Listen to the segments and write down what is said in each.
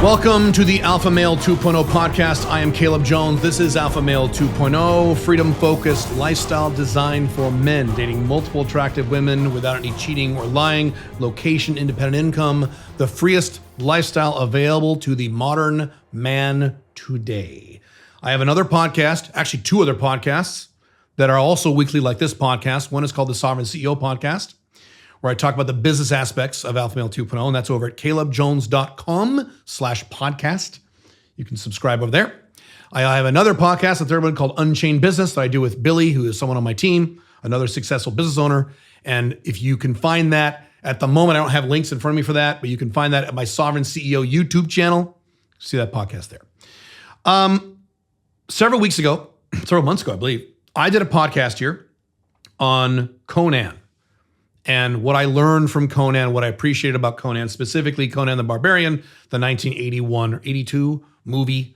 Welcome to the Alpha Male 2.0 podcast. I am Caleb Jones. This is Alpha Male 2.0, freedom-focused lifestyle designed for men, dating multiple attractive women without any cheating or lying, location-independent income, the freest lifestyle available to the modern man today. I have another podcast, actually two other podcasts that are also weekly like this podcast. One is called the Sovereign CEO Podcast, where I talk about the business aspects of Alpha Male 2.0, and that's over at calebjones.com/podcast. You can subscribe over there. I have another podcast, a third one called Unchained Business that I do with Billy, who is someone on my team, another successful business owner. And if you can find that, at the moment, I don't have links in front of me for that, but you can find that at my Sovereign CEO YouTube channel. See that podcast there. Several months ago, I believe, I did a podcast here on Conan. And what I learned from Conan, what I appreciated about Conan, specifically Conan the Barbarian, the 1981 or 82 movie.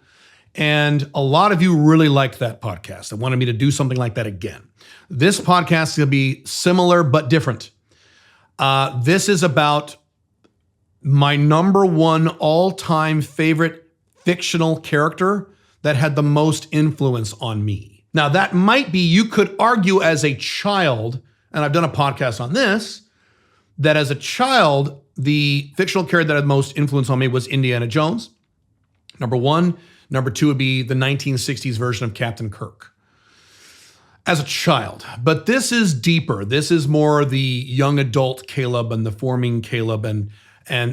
And a lot of you really liked that podcast and wanted me to do something like that again. This podcast is going to be similar but different. This is about my number one all-time favorite fictional character that had the most influence on me. Now, that might be, you could argue as a child, and I've done a podcast on this, that as a child, the fictional character that had the most influence on me was Indiana Jones, number one. Number two would be the 1960s version of Captain Kirk as a child. But this is deeper. This is more the young adult Caleb and the forming Caleb. And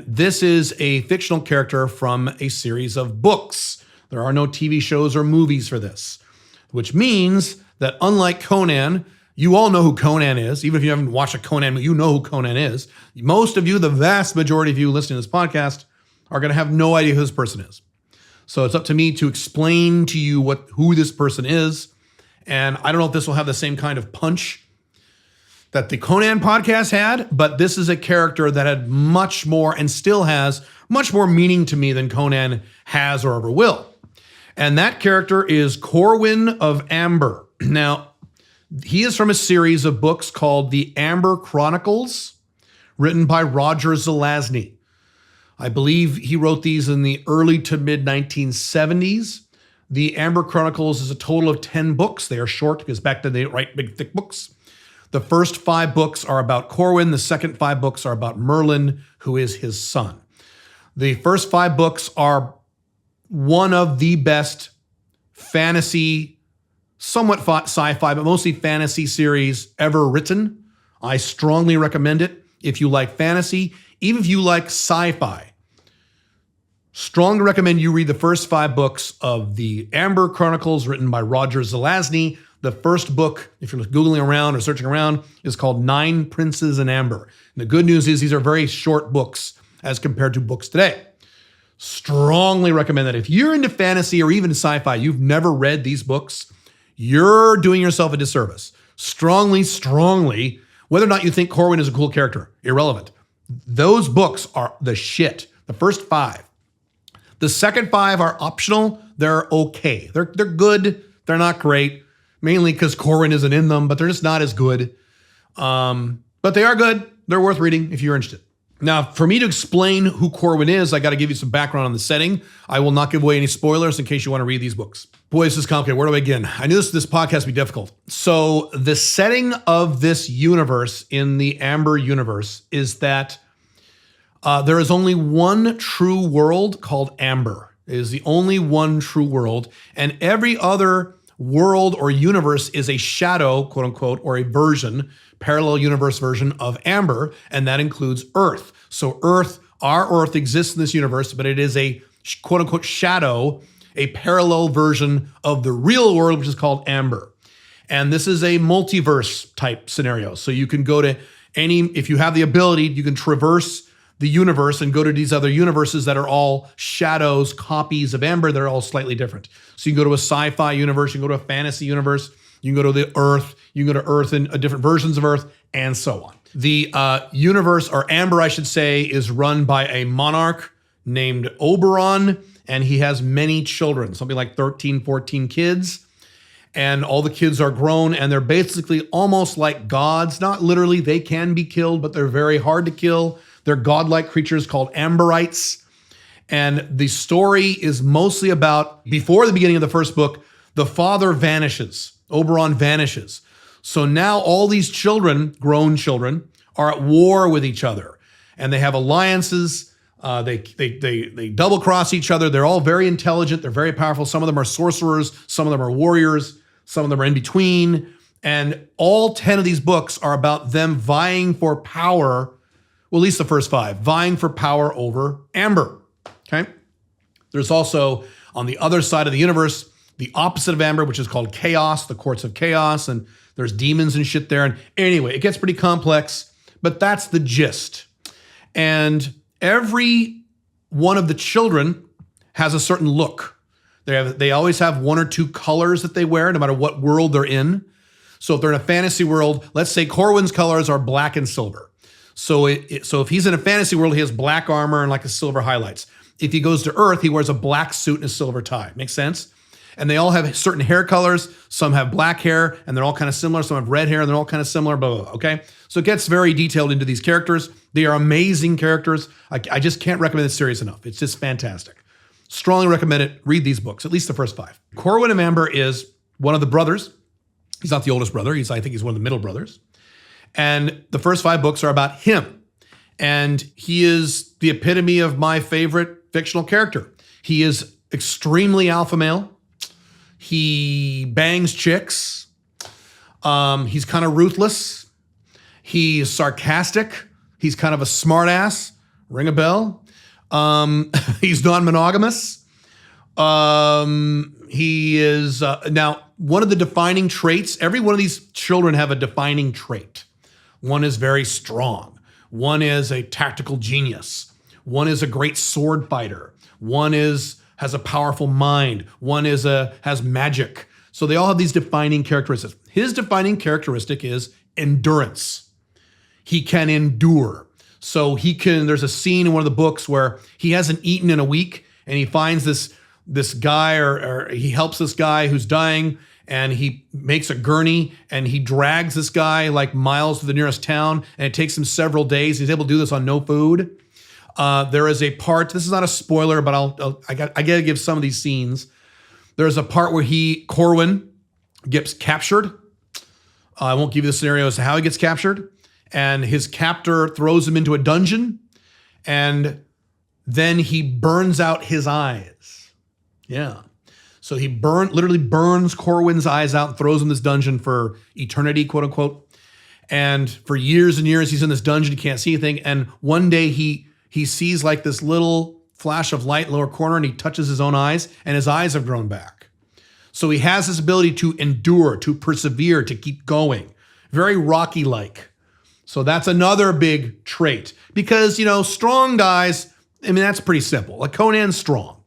this is a fictional character from a series of books. There are no TV shows or movies for this, which means that unlike Conan, you all know who Conan is. Even if you haven't watched a Conan movie, you know who Conan is. Most of you, the vast majority of you listening to this podcast, are going to have no idea who this person is. So it's up to me to explain to you who this person is. And I don't know if this will have the same kind of punch that the Conan podcast had, but this is a character that had much more and still has much more meaning to me than Conan has or ever will. And that character is Corwin of Amber. Now, he is from a series of books called the Amber Chronicles, written by Roger Zelazny. I believe he wrote these in the early to mid 1970s. The Amber Chronicles is a total of 10 books. They are short because back then they didn't write big, thick books. The first 5 books are about Corwin. The second 5 books are about Merlin, who is his son. The first 5 books are one of the best fantasy, somewhat sci-fi, but mostly fantasy series ever written. I strongly recommend it. If you like fantasy, even if you like sci-fi, strongly recommend you read the first 5 books of the Amber Chronicles written by Roger Zelazny. The first book, if you're Googling around or searching around, is called 9 Princes in Amber. And the good news is these are very short books as compared to books today. Strongly recommend that. If you're into fantasy or even sci-fi, you've never read these books, you're doing yourself a disservice. Strongly, whether or not you think Corwin is a cool character, irrelevant. Those books are the shit. The first 5. The second 5 are optional. They're okay. They're good. They're not great. Mainly because Corwin isn't in them, but they're just not as good. But they are good. They're worth reading if you're interested. Now, for me to explain who Corwin is, I got to give you some background on the setting. I will not give away any spoilers in case you want to read these books. Boy, this is complicated. Where do I begin? I knew this podcast would be difficult. So the setting of this universe in the Amber universe is that there is only one true world called Amber. It is the only one true world. And every other world or universe is a shadow, quote unquote, or a version, parallel universe version of Amber, and that includes Earth. So our Earth exists in this universe, but it is a quote unquote shadow, a parallel version of the real world, which is called Amber. And this is a multiverse type scenario. So you can go to if you have the ability, you can traverse the universe and go to these other universes that are all shadows, copies of Amber that are all slightly different. So you can go to a sci-fi universe, you can go to a fantasy universe, you can go to the Earth, you can go to Earth and different versions of Earth, and so on. The universe, or Amber, I should say, is run by a monarch named Oberon, and he has many children, something like 13, 14 kids. And all the kids are grown, and they're basically almost like gods. Not literally, they can be killed, but they're very hard to kill. They're godlike creatures called Amberites. And the story is mostly about, before the beginning of the first book, the father vanishes. Oberon vanishes. So now all these children, grown children, are at war with each other. And they have alliances. They double cross each other. They're all very intelligent. They're very powerful. Some of them are sorcerers. Some of them are warriors. Some of them are in between. And all 10 of these books are about them vying for power, well, at least the first 5, vying for power over Amber. Okay. There's also, on the other side of the universe, the opposite of Amber, which is called Chaos, the Courts of Chaos, and there's demons and shit there. And anyway, it gets pretty complex, but that's the gist. And every one of the children has a certain look. They always have 1 or 2 colors that they wear, no matter what world they're in. So if they're in a fantasy world, let's say Corwin's colors are black and silver. So if he's in a fantasy world, he has black armor and like a silver highlights. If he goes to Earth, he wears a black suit and a silver tie. Makes sense? And they all have certain hair colors. Some have black hair and they're all kind of similar. Some have red hair and they're all kind of similar, blah, blah, blah. Okay? So it gets very detailed into these characters. They are amazing characters. I just can't recommend this series enough. It's just fantastic. Strongly recommend it. Read these books, at least the first 5. Corwin and Amber is one of the brothers. He's not the oldest brother. I think he's one of the middle brothers. And the first 5 books are about him. And he is the epitome of my favorite fictional character. He is extremely alpha male. He bangs chicks. He's kind of ruthless. He's sarcastic. He's kind of a smartass. Ring a bell. He's non-monogamous. He is, now, one of the defining traits, every one of these children have a defining trait. One is very strong. One is a tactical genius. One is a great sword fighter. One has a powerful mind. One has magic. So they all have these defining characteristics. His defining characteristic is endurance. He can endure. So there's a scene in one of the books where he hasn't eaten in a week and he finds this guy or he helps this guy who's dying and he makes a gurney and he drags this guy like miles to the nearest town and it takes him several days. He's able to do this on no food. There is a part, this is not a spoiler, but I got to give some of these scenes. There's a part where Corwin gets captured. I won't give you the scenario as to how he gets captured. And his captor throws him into a dungeon and then he burns out his eyes. Yeah. So he literally burns Corwin's eyes out and throws him in this dungeon for eternity, quote unquote. And for years and years, he's in this dungeon. He can't see anything. And one day he sees like this little flash of light in the lower corner and he touches his own eyes and his eyes have grown back. So he has this ability to endure, to persevere, to keep going. Very Rocky-like. So that's another big trait because, strong guys, that's pretty simple. Like Conan's strong.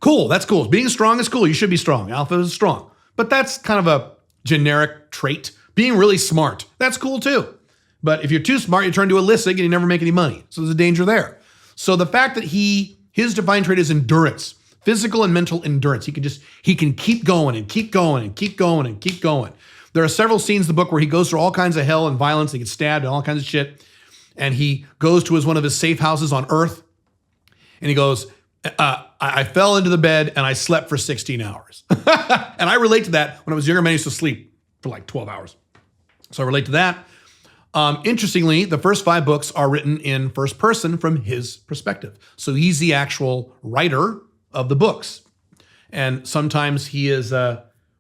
Cool, that's cool. Being strong is cool. You should be strong. Alpha is strong. But that's kind of a generic trait. Being really smart, that's cool too. But if you're too smart, you turn into a Lissig and you never make any money. So there's a danger there. So the fact that his divine trait is endurance, physical and mental endurance. He can keep going and keep going and keep going and keep going. There are several scenes in the book where he goes through all kinds of hell and violence. He gets stabbed and all kinds of shit. And he goes to one of his safe houses on Earth. And he goes, I fell into the bed and I slept for 16 hours. And I relate to that. When I was younger, I used to sleep for like 12 hours. So I relate to that. Interestingly, the first 5 books are written in first person from his perspective. So he's the actual writer of the books. And sometimes he is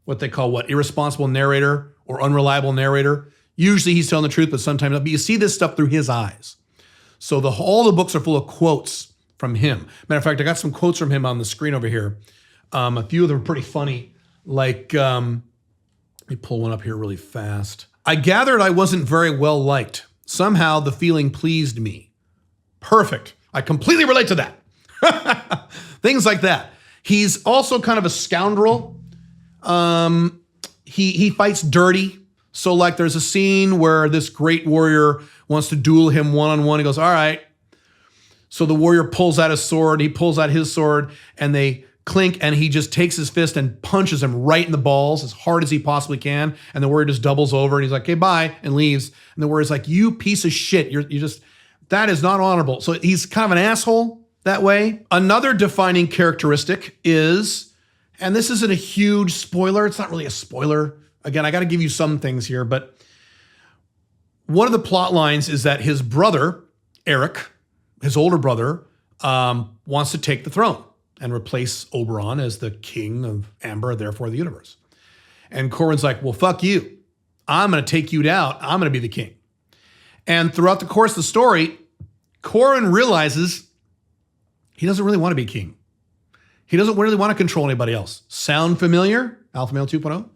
what they call irresponsible narrator or unreliable narrator. Usually he's telling the truth, but sometimes not. But you see this stuff through his eyes. So all the books are full of quotes from him. Matter of fact, I got some quotes from him on the screen over here. A few of them are pretty funny. Like, let me pull one up here really fast. I gathered I wasn't very well liked. Somehow the feeling pleased me. Perfect. I completely relate to that. Things like that. He's also kind of a scoundrel. He fights dirty. So like there's a scene where this great warrior wants to duel him one-on-one. He goes, all right. So the warrior pulls out his sword. He pulls out his sword and they clink and he just takes his fist and punches him right in the balls as hard as he possibly can. And the warrior just doubles over and he's like, okay, bye, and leaves. And the warrior's like, you piece of shit. You're just, that is not honorable. So he's kind of an asshole. that way. Another defining characteristic is, and this isn't a huge spoiler, it's not really a spoiler. Again, I got to give you some things here, but one of the plot lines is that his brother, Eric, his older brother, wants to take the throne and replace Oberon as the king of Amber, therefore the universe. And Corwin's like, well, fuck you. I'm going to take you out. I'm going to be the king. And throughout the course of the story, Corwin realizes he doesn't really want to be king. He doesn't really want to control anybody else. Sound familiar? Alpha Male 2.0?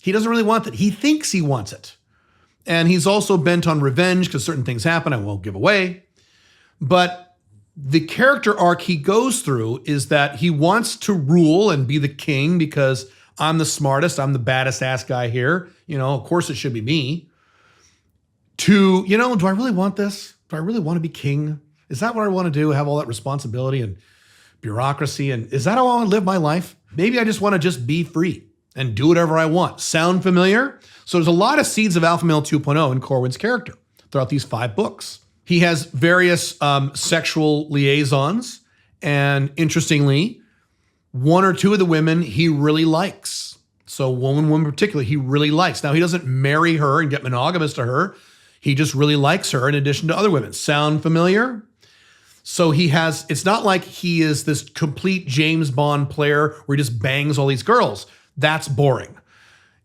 He doesn't really want that. He thinks he wants it. And he's also bent on revenge because certain things happen I won't give away. But the character arc he goes through is that he wants to rule and be the king because I'm the smartest, I'm the baddest ass guy here. Of course it should be me. To, do I really want this? Do I really want to be king? Is that what I want to do? Have all that responsibility and bureaucracy? And is that how I want to live my life? Maybe I just want to just be free and do whatever I want. Sound familiar? So there's a lot of seeds of Alpha Male 2.0 in Corwin's character throughout these 5 books. He has various sexual liaisons. And interestingly, 1 or 2 of the women he really likes. So one in particular he really likes. Now, he doesn't marry her and get monogamous to her. He just really likes her in addition to other women. Sound familiar? So it's not like he is this complete James Bond player where he just bangs all these girls. That's boring.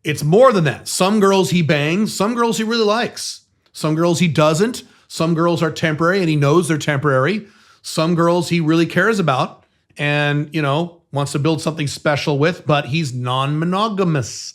It's more than that. Some girls he bangs, some girls he really likes. Some girls he doesn't. Some girls are temporary and he knows they're temporary. Some girls he really cares about and, wants to build something special with, but he's non-monogamous.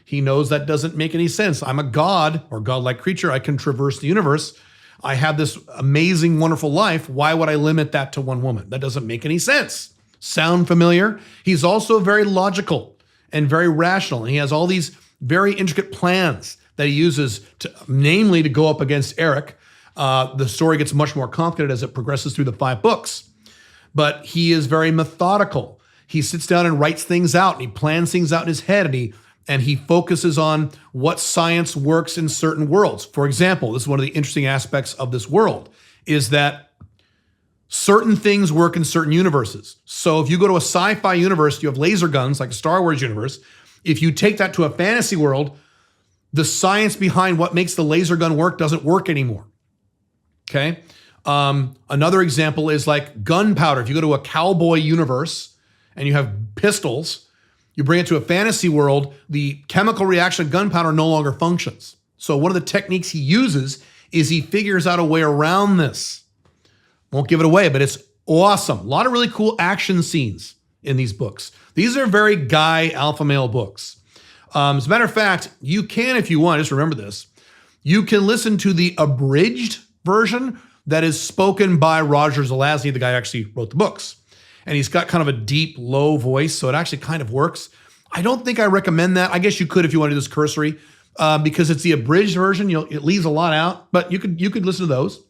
He knows that doesn't make any sense. I'm a god or godlike creature. I can traverse the universe. I have this amazing, wonderful life. Why would I limit that to one woman? That doesn't make any sense. Sound familiar? He's also very logical and very rational. And he has all these very intricate plans that he uses namely to go up against Eric. The story gets much more complicated as it progresses through the 5 books. But he is very methodical. He sits down and writes things out and he plans things out in his head and he focuses on what science works in certain worlds. For example, this is one of the interesting aspects of this world, is that certain things work in certain universes. So if you go to a sci-fi universe, you have laser guns like a Star Wars universe. If you take that to a fantasy world, the science behind what makes the laser gun work doesn't work anymore. Okay? Another example is like gunpowder. If you go to a cowboy universe and you have pistols, you bring it to a fantasy world, the chemical reaction of gunpowder no longer functions. So one of the techniques he uses is he figures out a way around this. Won't give it away, but it's awesome. A lot of really cool action scenes in these books. These are very guy alpha male books. As a matter of fact, you can, if you want, just remember this, you can listen to the abridged version that is spoken by Roger Zelazny, the guy who actually wrote the books. And he's got kind of a deep, low voice, so it actually kind of works. I don't think I recommend that. I guess you could if you want to do this cursory, because it's the abridged version. It leaves a lot out, but you could listen to those.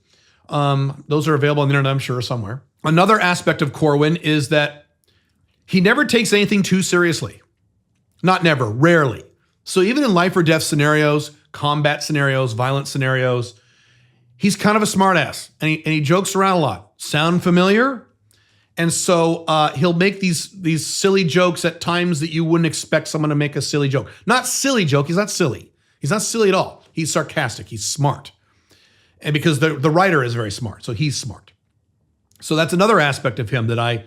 Those are available on the internet, I'm sure, somewhere. Another aspect of Corwin is that he never takes anything too seriously. Not never, rarely. So even in life or death scenarios, combat scenarios, violent scenarios, he's kind of a smartass, and he jokes around a lot. Sound familiar? And so he'll make these silly jokes at times that you wouldn't expect someone to make a silly joke. Not silly joke. He's not silly. He's not silly at all. He's sarcastic. He's smart. And because the writer is very smart, so he's smart. So that's another aspect of him that I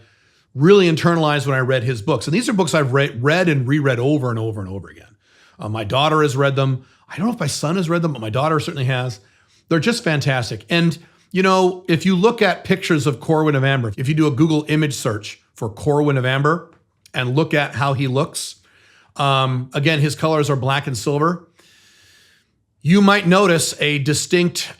really internalized when I read his books. And these are books I've read and reread over and over and over again. My daughter has read them. I don't know if my son has read them, but my daughter certainly has. They're just fantastic. And if you look at pictures of Corwin of Amber, if you do a Google image search for Corwin of Amber and look at how he looks, again, his colors are black and silver. You might notice a distinct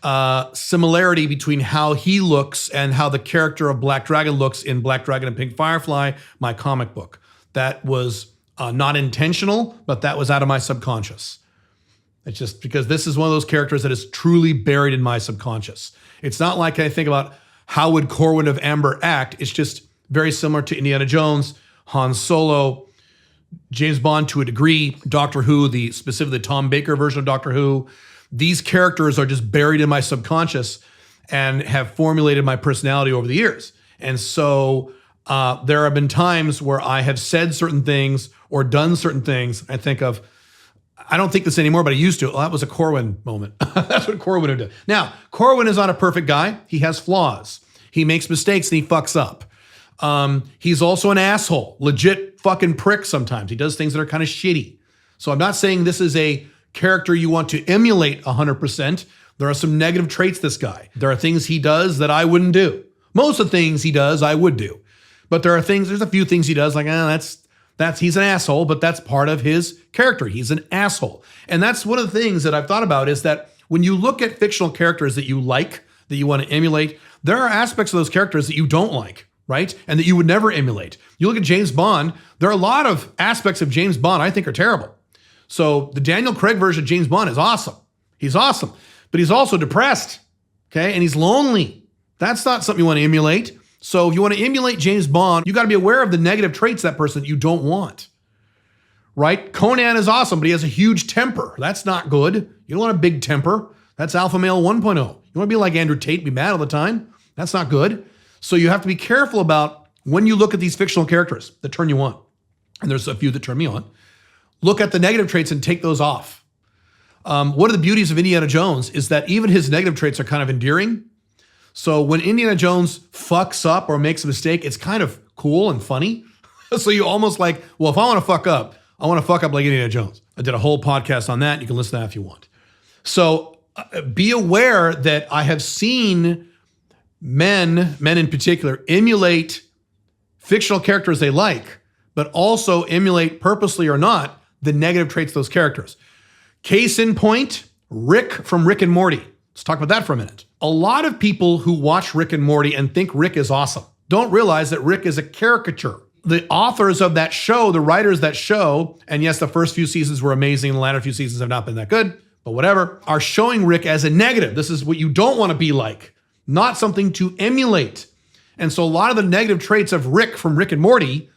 similarity between how he looks and how the character of Black Dragon looks in Black Dragon and Pink Firefly, my comic book. That was not intentional, but that was out of my subconscious. It's just because this is one of those characters that is truly buried in my subconscious. It's not like I think about how would Corwin of Amber act. It's just very similar to Indiana Jones, Han Solo, James Bond to a degree, Doctor Who, specifically the Tom Baker version of Doctor Who. These characters are just buried in my subconscious and have formulated my personality over the years. And so there have been times where I have said certain things or done certain things. I don't think this anymore, but I used to. Well, that was a Corwin moment. That's what Corwin would do. Now, Corwin is not a perfect guy. He has flaws. He makes mistakes and he fucks up. He's also an asshole, legit fucking prick sometimes. He does things that are kind of shitty. So I'm not saying this is a character you want to emulate 100%. There are some negative traits this guy. There are things he does that I wouldn't do. Most of the things he does, I would do. But there's a few things he does like, he's an asshole, but that's part of his character. He's an asshole. And that's one of the things that I've thought about is that when you look at fictional characters that you like, that you want to emulate, there are aspects of those characters that you don't like, right? And that you would never emulate. You look at James Bond, there are a lot of aspects of James Bond I think are terrible. So the Daniel Craig version of James Bond is awesome. He's awesome, but he's also depressed, okay? And he's lonely. That's not something you want to emulate. So if you want to emulate James Bond, you got to be aware of the negative traits of that person that you don't want, right? Conan is awesome, but he has a huge temper. That's not good. You don't want a big temper. That's alpha male 1.0. You want to be like Andrew Tate, be mad all the time. That's not good. So you have to be careful about when you look at these fictional characters that turn you on. And there's a few that turn me on. Look at the negative traits and take those off. One of the beauties of Indiana Jones is that even his negative traits are kind of endearing. So when Indiana Jones fucks up or makes a mistake, it's kind of cool and funny. So you almost like, well, if I want to fuck up, I want to fuck up like Indiana Jones. I did a whole podcast on that. You can listen to that if you want. So be aware that I have seen men in particular, emulate fictional characters they like, but also emulate, purposely or not, the negative traits of those characters. Case in point, Rick from Rick and Morty. Let's talk about that for a minute. A lot of people who watch Rick and Morty and think Rick is awesome don't realize that Rick is a caricature. The authors of that show, the writers of that show, and yes, the first few seasons were amazing, the latter few seasons have not been that good, but whatever, are showing Rick as a negative. This is what you don't want to be like, not something to emulate. And so a lot of the negative traits of Rick from Rick and Morty,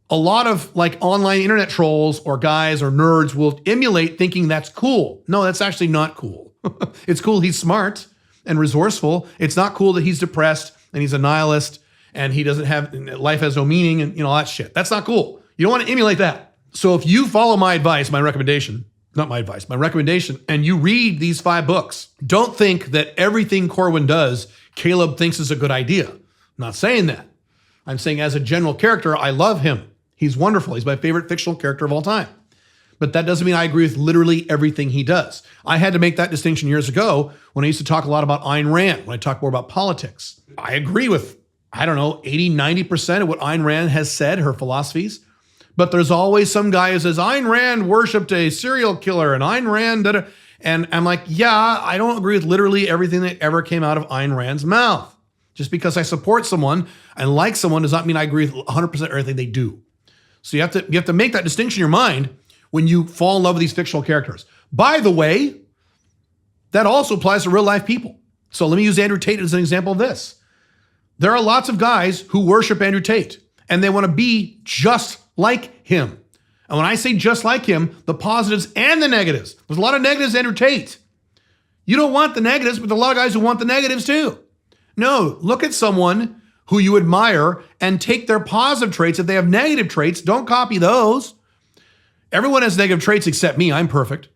a lot of like online internet trolls or guys or nerds will emulate thinking that's cool. No, that's actually not cool. It's cool he's smart and resourceful. It's not cool that he's depressed and he's a nihilist and he doesn't have, life has no meaning and all that shit. That's not cool. You don't want to emulate that. So if you follow my advice, my recommendation, and you read these 5 books, don't think that everything Corwin does, Caleb thinks is a good idea. I'm not saying that. I'm saying as a general character, I love him. He's wonderful. He's my favorite fictional character of all time. But that doesn't mean I agree with literally everything he does. I had to make that distinction years ago when I used to talk a lot about Ayn Rand, when I talk more about politics. I agree with, 80, 90% of what Ayn Rand has said, her philosophies. But there's always some guy who says, Ayn Rand worshipped a serial killer and Ayn Rand did it. And I'm like, yeah, I don't agree with literally everything that ever came out of Ayn Rand's mouth. Just because I support someone and like someone does not mean I agree with 100% everything they do. So you have to make that distinction in your mind when you fall in love with these fictional characters. By the way, that also applies to real life people. So let me use Andrew Tate as an example of this. There are lots of guys who worship Andrew Tate and they want to be just like him. And when I say just like him, the positives and the negatives. There's a lot of negatives to Andrew Tate. You don't want the negatives, but there are a lot of guys who want the negatives too. No, look at someone who you admire and take their positive traits. If they have negative traits, don't copy those. Everyone has negative traits except me. I'm perfect.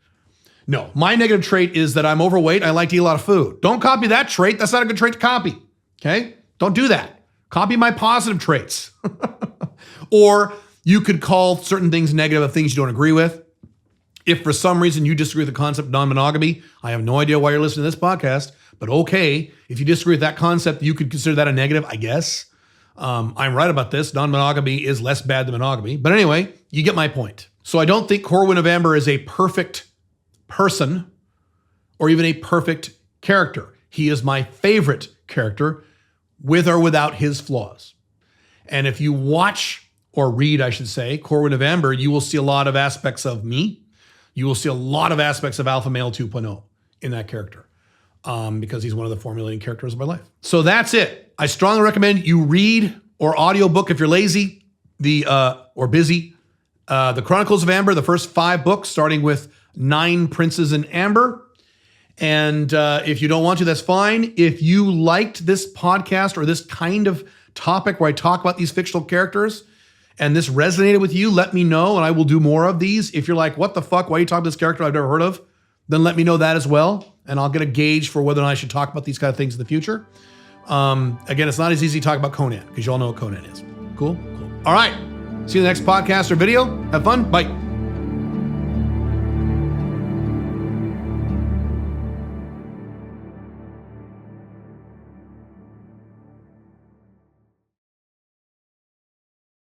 No, my negative trait is that I'm overweight. I like to eat a lot of food. Don't copy that trait. That's not a good trait to copy. Okay? Don't do that. Copy my positive traits. Or you could call certain things negative of things you don't agree with. If for some reason you disagree with the concept of non-monogamy, I have no idea why you're listening to this podcast, but okay, if you disagree with that concept, you could consider that a negative, I guess. I'm right about this. Non-monogamy is less bad than monogamy. But anyway, you get my point. So I don't think Corwin of Amber is a perfect person or even a perfect character. He is my favorite character with or without his flaws. And if you watch or read, I should say, Corwin of Amber, you will see a lot of aspects of me. You will see a lot of aspects of Alpha Male 2.0 in that character because he's one of the formulating characters of my life. So that's it. I strongly recommend you read or audiobook if you're lazy or busy. The Chronicles of Amber, the first 5 books, starting with 9 Princes in Amber. And if you don't want to, that's fine. If you liked this podcast or this kind of topic where I talk about these fictional characters and this resonated with you, let me know and I will do more of these. If you're like, what the fuck, why are you talking about this character I've never heard of? Then let me know that as well. And I'll get a gauge for whether or not I should talk about these kind of things in the future. Again, it's not as easy to talk about Conan because you all know what Conan is. Cool? Cool. All right. See you in the next podcast or video. Have fun. Bye.